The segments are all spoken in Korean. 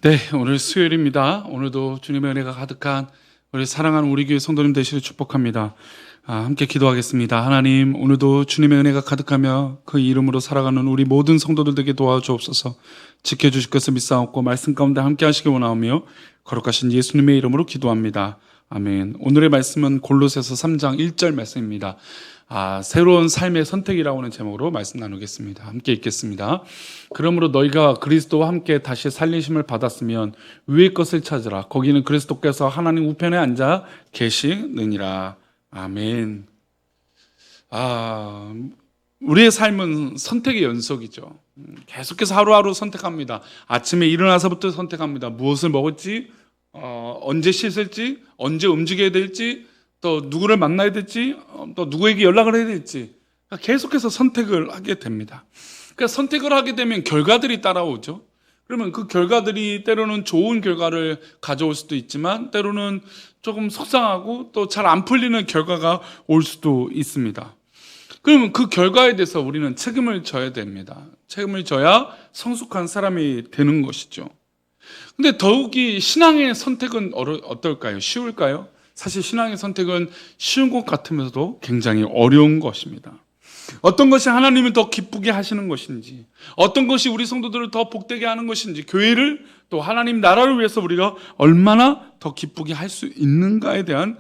네, 오늘 수요일입니다. 오늘도 주님의 은혜가 가득한 우리 사랑하는 우리 교회 성도님 되시길 축복합니다. 함께 기도하겠습니다. 하나님, 오늘도 주님의 은혜가 가득하며 그 이름으로 살아가는 우리 모든 성도들 되게 도와주옵소서. 지켜주실 것을 믿사옵고 말씀 가운데 함께 하시기 원하오며 거룩하신 예수님의 이름으로 기도합니다. 아멘. 오늘의 말씀은 골로새서 3장 1절 말씀입니다. 새로운 삶의 선택이라고 하는 제목으로 말씀 나누겠습니다. 함께 읽겠습니다. 그러므로 너희가 그리스도와 함께 다시 살리심을 받았으면 위의 것을 찾으라. 거기는 그리스도께서 하나님 우편에 앉아 계시느니라. 아멘. 우리의 삶은 선택의 연속이죠. 계속해서 하루하루 선택합니다. 아침에 일어나서부터 선택합니다. 무엇을 먹을지, 언제 씻을지, 언제 움직여야 될지, 또 누구를 만나야 될지, 또 누구에게 연락을 해야 될지 계속해서 선택을 하게 됩니다. 그러니까 선택을 하게 되면 결과들이 따라오죠. 그러면 그 결과들이 때로는 좋은 결과를 가져올 수도 있지만 때로는 조금 속상하고 또 잘 안 풀리는 결과가 올 수도 있습니다. 그러면 그 결과에 대해서 우리는 책임을 져야 됩니다. 책임을 져야 성숙한 사람이 되는 것이죠. 근데 더욱이 신앙의 선택은 어떨까요? 쉬울까요? 사실 신앙의 선택은 쉬운 것 같으면서도 굉장히 어려운 것입니다. 어떤 것이 하나님을 더 기쁘게 하시는 것인지, 어떤 것이 우리 성도들을 더 복되게 하는 것인지, 교회를 또 하나님 나라를 위해서 우리가 얼마나 더 기쁘게 할 수 있는가에 대한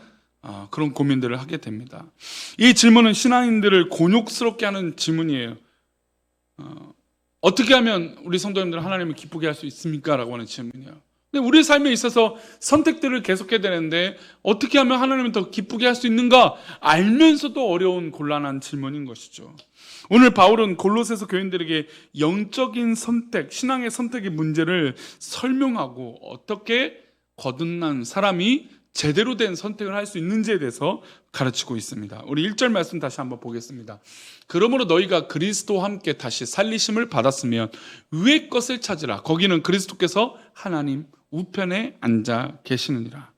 그런 고민들을 하게 됩니다. 이 질문은 신앙인들을 곤욕스럽게 하는 질문이에요. 어떻게 하면 우리 성도님들은 하나님을 기쁘게 할 수 있습니까? 라고 하는 질문이에요. 근데 우리 삶에 있어서 선택들을 계속해야 되는데 어떻게 하면 하나님을 더 기쁘게 할 수 있는가 알면서도 어려운 곤란한 질문인 것이죠. 오늘 바울은 골로새서 교인들에게 영적인 선택, 신앙의 선택의 문제를 설명하고 어떻게 거듭난 사람이 제대로 된 선택을 할 수 있는지에 대해서 가르치고 있습니다. 우리 1절 말씀 다시 한번 보겠습니다. 그러므로 너희가 그리스도와 함께 다시 살리심을 받았으면 위의 것을 찾으라. 거기는 그리스도께서 하나님 우편에 앉아 계시느니라.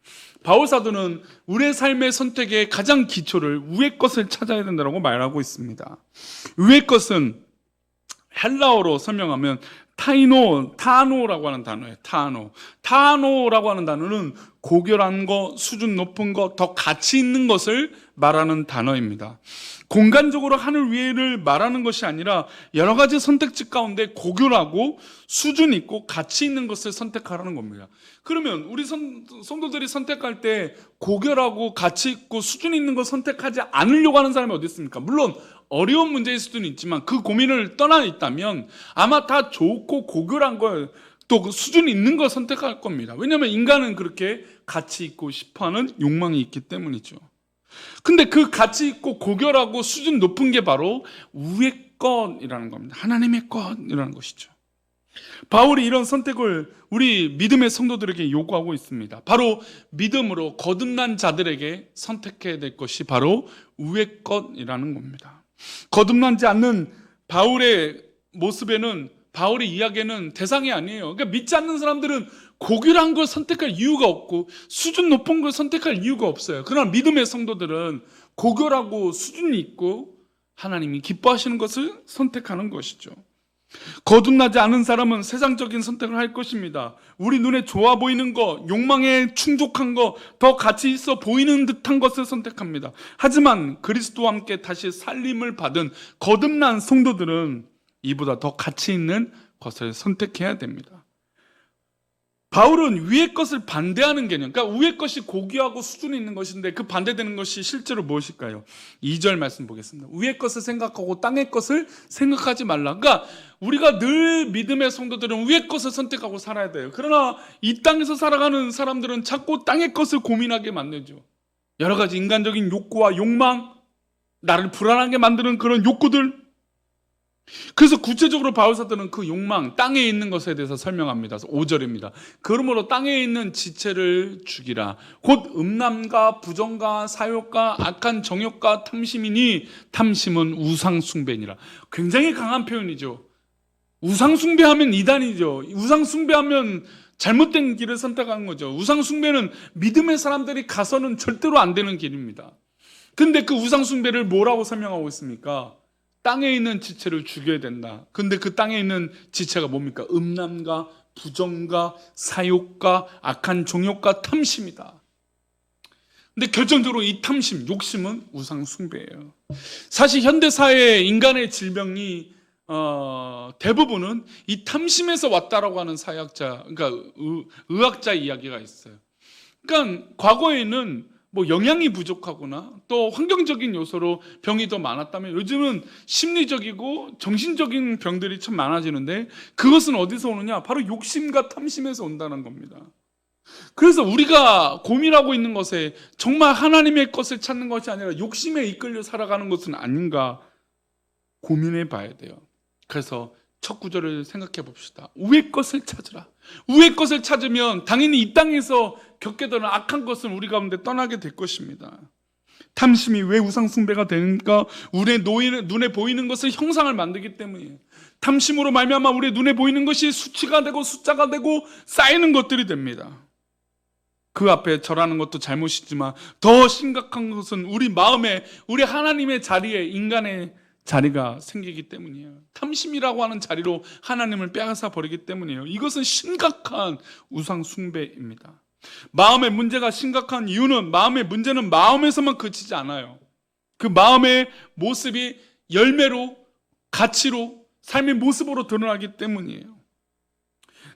바울 사도는 우리의 삶의 선택의 가장 기초를 위의 것을 찾아야 된다고 말하고 있습니다. 위의 것은 헬라어로 설명하면 타노라고 하는 단어예요. 타노라고 하는 단어는 고결한 것, 수준 높은 것, 더 가치 있는 것을 말하는 단어입니다. 공간적으로 하늘 위를 말하는 것이 아니라 여러 가지 선택지 가운데 고결하고 수준 있고 가치 있는 것을 선택하라는 겁니다. 그러면 우리 성도들이 선택할 때 고결하고 가치 있고 수준 있는 것 선택하지 않으려고 하는 사람이 어디 있습니까? 물론 어려운 문제일 수도 있지만 그 고민을 떠나 있다면 아마 다 좋고 고결한 걸 또 수준 있는 걸 선택할 겁니다. 왜냐하면 인간은 그렇게 가치 있고 싶어하는 욕망이 있기 때문이죠. 근데 그 가치 있고 고결하고 수준 높은 게 바로 위의 것이라는 겁니다. 하나님의 것이라는 것이죠. 바울이 이런 선택을 우리 믿음의 성도들에게 요구하고 있습니다. 바로 믿음으로 거듭난 자들에게 선택해야 될 것이 바로 위의 것이라는 겁니다. 거듭나지 않는 바울의 모습에는, 바울의 이야기에는 대상이 아니에요. 그러니까 믿지 않는 사람들은 고결한 걸 선택할 이유가 없고 수준 높은 걸 선택할 이유가 없어요. 그러나 믿음의 성도들은 고결하고 수준이 있고 하나님이 기뻐하시는 것을 선택하는 것이죠. 거듭나지 않은 사람은 세상적인 선택을 할 것입니다. 우리 눈에 좋아 보이는 것, 욕망에 충족한 것, 더 가치 있어 보이는 듯한 것을 선택합니다. 하지만 그리스도와 함께 다시 살림을 받은 거듭난 성도들은 이보다 더 가치 있는 것을 선택해야 됩니다. 바울은 위의 것을 반대하는 개념, 그러니까 위의 것이 고귀하고 수준 있는 것인데 그 반대되는 것이 실제로 무엇일까요? 2절 말씀 보겠습니다. 위의 것을 생각하고 땅의 것을 생각하지 말라. 그러니까 우리가 늘 믿음의 성도들은 위의 것을 선택하고 살아야 돼요. 그러나 이 땅에서 살아가는 사람들은 자꾸 땅의 것을 고민하게 만들죠. 여러 가지 인간적인 욕구와 욕망, 나를 불안하게 만드는 그런 욕구들. 그래서 구체적으로 바울 사도는 그 욕망, 땅에 있는 것에 대해서 설명합니다. 5절입니다. 그러므로 땅에 있는 지체를 죽이라. 곧 음란과 부정과 사욕과 악한 정욕과 탐심이니 탐심은 우상숭배니라. 굉장히 강한 표현이죠. 우상숭배하면 이단이죠. 우상숭배하면 잘못된 길을 선택하는 거죠. 우상숭배는 믿음의 사람들이 가서는 절대로 안 되는 길입니다. 근데 그 우상숭배를 뭐라고 설명하고 있습니까? 땅에 있는 지체를 죽여야 된다. 근데 그 땅에 있는 지체가 뭡니까? 음란과 부정과 사욕과 악한 종욕과 탐심이다. 근데 결정적으로 이 탐심, 욕심은 우상 숭배예요. 사실 현대사회의 인간의 질병이 대부분은 이 탐심에서 왔다라고 하는 사회학자, 그러니까 의학자 이야기가 있어요. 그러니까 과거에는 뭐 영양이 부족하거나 또 환경적인 요소로 병이 더 많았다면 요즘은 심리적이고 정신적인 병들이 참 많아지는데 그것은 어디서 오느냐? 바로 욕심과 탐심에서 온다는 겁니다. 그래서 우리가 고민하고 있는 것에 정말 하나님의 것을 찾는 것이 아니라 욕심에 이끌려 살아가는 것은 아닌가 고민해 봐야 돼요. 그래서 첫 구절을 생각해 봅시다. 우의 것을 찾으라. 우의 것을 찾으면 당연히 이 땅에서 겪게 되는 악한 것은 우리 가운데 떠나게 될 것입니다. 탐심이 왜 우상 숭배가 되는가? 우리의 눈에 보이는 것을 형상을 만들기 때문이에요. 탐심으로 말미암아 우리의 눈에 보이는 것이 수치가 되고 숫자가 되고 쌓이는 것들이 됩니다. 그 앞에 절하는 것도 잘못이지만 더 심각한 것은 우리 마음에, 우리 하나님의 자리에 인간의 자리가 생기기 때문이에요. 탐심이라고 하는 자리로 하나님을 빼앗아 버리기 때문이에요. 이것은 심각한 우상 숭배입니다. 마음의 문제가 심각한 이유는 마음의 문제는 마음에서만 그치지 않아요. 그 마음의 모습이 열매로, 가치로, 삶의 모습으로 드러나기 때문이에요.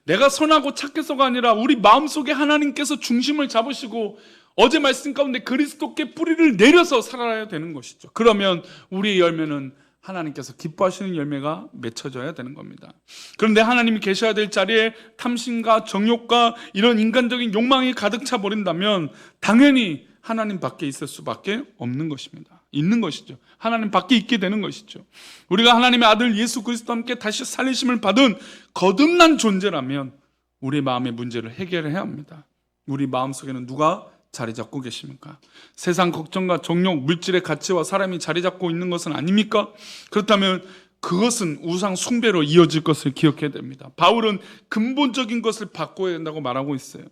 내가 선하고 착해서가 아니라 우리 마음속에 하나님께서 중심을 잡으시고 어제 말씀 가운데 그리스도께 뿌리를 내려서 살아야 되는 것이죠. 그러면 우리의 열매는 하나님께서 기뻐하시는 열매가 맺혀져야 되는 겁니다. 그런데 하나님이 계셔야 될 자리에 탐심과 정욕과 이런 인간적인 욕망이 가득 차 버린다면 당연히 하나님 밖에 있을 수밖에 없는 것입니다. 있는 것이죠. 하나님 밖에 있게 되는 것이죠. 우리가 하나님의 아들 예수 그리스도와 함께 다시 살리심을 받은 거듭난 존재라면 우리 마음의 문제를 해결해야 합니다. 우리 마음속에는 누가 자리 잡고 계십니까? 세상 걱정과 정욕, 물질의 가치와 사람이 자리 잡고 있는 것은 아닙니까? 그렇다면 그것은 우상 숭배로 이어질 것을 기억해야 됩니다. 바울은 근본적인 것을 바꿔야 된다고 말하고 있어요.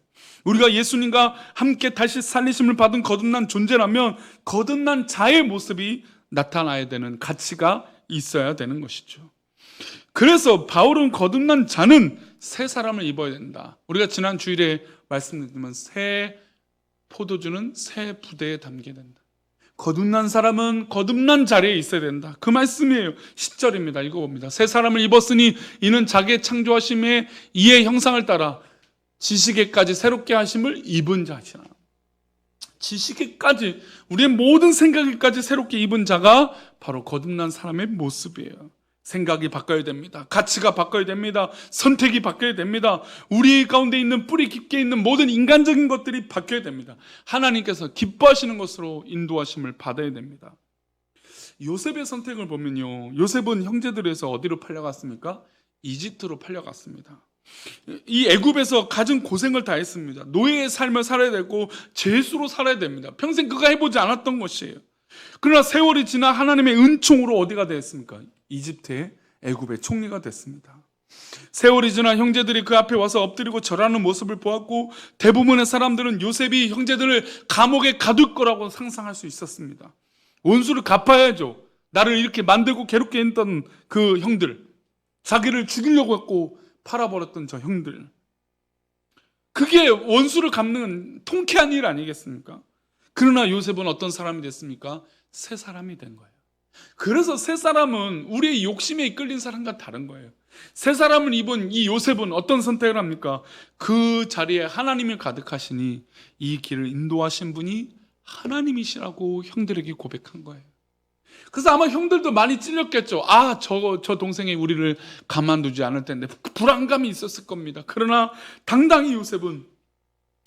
우리가 예수님과 함께 다시 살리심을 받은 거듭난 존재라면 거듭난 자의 모습이 나타나야 되는 가치가 있어야 되는 것이죠. 그래서 바울은 거듭난 자는 새 사람을 입어야 된다. 우리가 지난 주일에 말씀드렸지만 새 포도주는 새 부대에 담겨야 된다. 거듭난 사람은 거듭난 자리에 있어야 된다. 그 말씀이에요. 10절입니다. 읽어봅니다. 새 사람을 입었으니 이는 자기의 창조하심의 이의 형상을 따라 지식에까지 새롭게 하심을 입은 자시라. 지식에까지, 우리의 모든 생각에까지 새롭게 입은 자가 바로 거듭난 사람의 모습이에요. 생각이 바뀌어야 됩니다. 가치가 바뀌어야 됩니다. 선택이 바뀌어야 됩니다. 우리 가운데 있는 뿌리 깊게 있는 모든 인간적인 것들이 바뀌어야 됩니다. 하나님께서 기뻐하시는 것으로 인도하심을 받아야 됩니다. 요셉의 선택을 보면요, 요셉은 형제들에서 어디로 팔려갔습니까? 이집트로 팔려갔습니다. 이 애굽에서 가진 고생을 다 했습니다. 노예의 삶을 살아야 되고 죄수로 살아야 됩니다. 평생 그가 해보지 않았던 것이에요. 그러나 세월이 지나 하나님의 은총으로 어디가 되었습니까? 이집트의 애굽의 총리가 됐습니다. 세월이 지나 형제들이 그 앞에 와서 엎드리고 절하는 모습을 보았고 대부분의 사람들은 요셉이 형제들을 감옥에 가둘 거라고 상상할 수 있었습니다. 원수를 갚아야죠. 나를 이렇게 만들고 괴롭게 했던 그 형들, 자기를 죽이려고 했고 팔아버렸던 저 형들, 그게 원수를 갚는 통쾌한 일 아니겠습니까? 그러나 요셉은 어떤 사람이 됐습니까? 새 사람이 된 거예요. 그래서 새 사람은 우리의 욕심에 이끌린 사람과 다른 거예요. 새 사람을 입은 이 요셉은 어떤 선택을 합니까? 그 자리에 하나님이 가득하시니 이 길을 인도하신 분이 하나님이시라고 형들에게 고백한 거예요. 그래서 아마 형들도 많이 찔렸겠죠. 저 동생이 우리를 가만두지 않을 텐데 불안감이 있었을 겁니다. 그러나 당당히 요셉은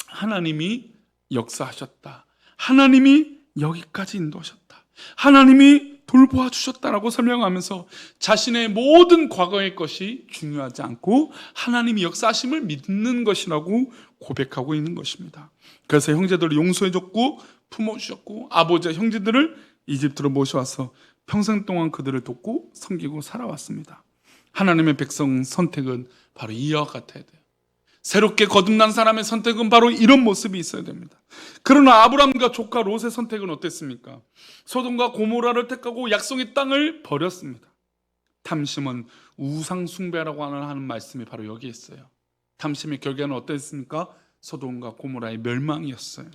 하나님이 역사하셨다, 하나님이 여기까지 인도하셨다, 하나님이 돌보아 주셨다라고 설명하면서 자신의 모든 과거의 것이 중요하지 않고 하나님이 역사하심을 믿는 것이라고 고백하고 있는 것입니다. 그래서 형제들을 용서해줬고 품어주셨고 아버지와 형제들을 이집트로 모셔와서 평생 동안 그들을 돕고 섬기고 살아왔습니다. 하나님의 백성 선택은 바로 이와 같아야 돼요. 새롭게 거듭난 사람의 선택은 바로 이런 모습이 있어야 됩니다. 그러나 아브람과 조카 롯의 선택은 어땠습니까? 소돔과 고모라를 택하고 약속의 땅을 버렸습니다. 탐심은 우상 숭배라고 하는 말씀이 바로 여기에 있어요. 탐심의 결과는 어땠습니까? 소돔과 고모라의 멸망이었어요.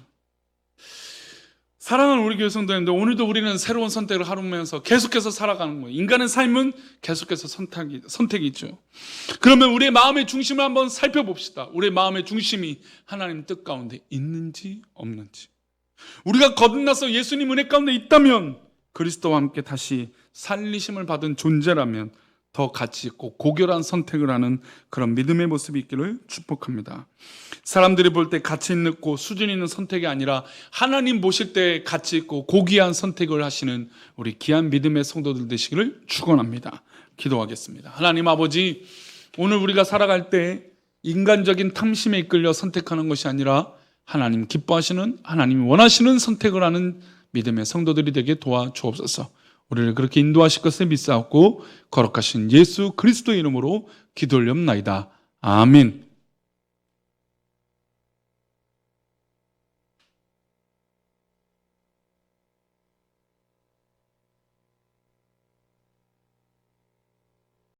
사랑하는 우리 교회 성도님들, 오늘도 우리는 새로운 선택을 하면서 계속해서 살아가는 거예요. 인간의 삶은 계속해서 선택이죠. 그러면 우리의 마음의 중심을 한번 살펴봅시다. 우리의 마음의 중심이 하나님 뜻 가운데 있는지 없는지. 우리가 거듭나서 예수님 은혜 가운데 있다면, 그리스도와 함께 다시 살리심을 받은 존재라면 더 가치 있고 고결한 선택을 하는 그런 믿음의 모습이 있기를 축복합니다. 사람들이 볼 때 가치 있고 수준 있는 선택이 아니라 하나님 보실 때 가치 있고 고귀한 선택을 하시는 우리 귀한 믿음의 성도들 되시기를 축원합니다. 기도하겠습니다. 하나님 아버지, 오늘 우리가 살아갈 때 인간적인 탐심에 이끌려 선택하는 것이 아니라 하나님 기뻐하시는, 하나님이 원하시는 선택을 하는 믿음의 성도들이 되게 도와주옵소서. 우리를 그렇게 인도하실 것을 믿사옵고 거룩하신 예수 그리스도의 이름으로 기도 올리옵나이다. 아멘.